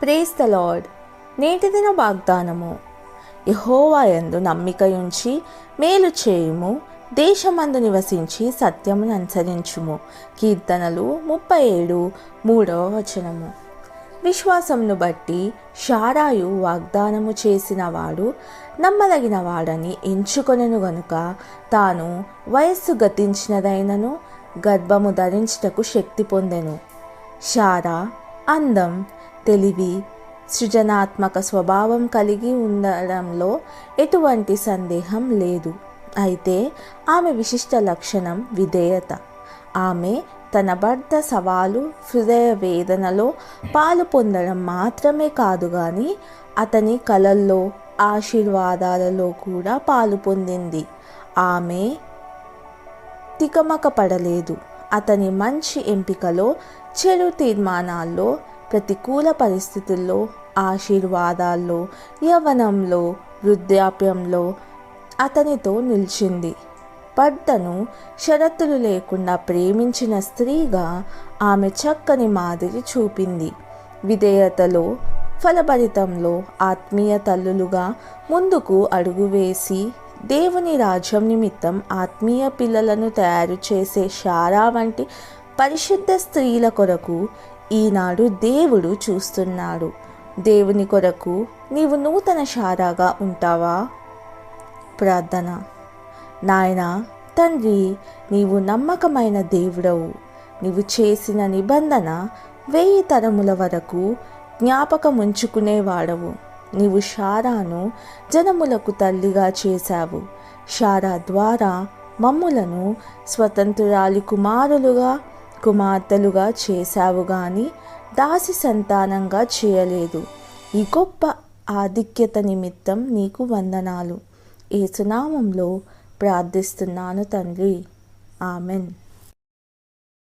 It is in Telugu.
Praise the lord. నేటి దిన వాగ్దానము. యెహోవాయందు నమ్మికయుంచి మేలు చేయుము, దేశమందు నివసించి సత్యమును అనుసరించుము. కీర్తనలు 37:3. విశ్వాసమును బట్టి శారాయు వాగ్దానము చేసినవాడు నమ్మదగిన వాడని ఎంచుకొనెను గనుక తాను వయస్సు గతించినదైనను గర్భము ధరించుటకు శక్తి పొందెను. శారా అందం, తెలివి, సృజనాత్మక స్వభావం కలిగి ఉండడంలో ఎటువంటి సందేహం లేదు. అయితే ఆమె విశిష్ట లక్షణం విధేయత. ఆమె తన భర్త సవాలు, హృదయ వేదనలో పాలు పొందడం మాత్రమే కాదు కానీ అతని కలల్లో, ఆశీర్వాదాలలో కూడా పాలు పొందింది. ఆమె తికమక పడలేదు. అతని మంచి ఎంపికలో, చెడు తీర్మానాల్లో, ప్రతికూల పరిస్థితుల్లో, ఆశీర్వాదాల్లో, యవ్వనంలో, వృద్ధాప్యంలో అతనితో నిలిచింది. భర్తను షరతులు లేకుండా ప్రేమించిన స్త్రీగా ఆమె చక్కని మాదిరి చూపింది. విధేయతలో, ఫలభరితంలో ఆత్మీయ తల్లులుగా ముందుకు అడుగు వేసి దేవుని రాజ్యం నిమిత్తం ఆత్మీయ పిల్లలను తయారు చేసే శారా వంటి పరిశుద్ధ స్త్రీల కొరకు ఈనాడు దేవుడు చూస్తున్నాడు. దేవుని కొరకు నీవు నూతన శారాగా ఉంటావా? ప్రార్థన. నాయనా తండ్రి, నీవు నమ్మకమైన దేవుడవు. నీవు చేసిన నిబంధన 1000 తరముల వరకు జ్ఞాపకముంచుకునేవాడవు. నీవు శారాను జనములకు తల్లిగా చేశావు. శారా ద్వారా మమ్ములను స్వతంత్రురాలి కుమార్తెలుగా చేశావు గాని దాసి సంతానంగా చేయలేదు. ఈ గొప్ప ఆధిక్యత నిమిత్తం నీకు వందనాలు. యేసు నామములో ప్రార్థిస్తున్నాను తండ్రి. ఆమెన్.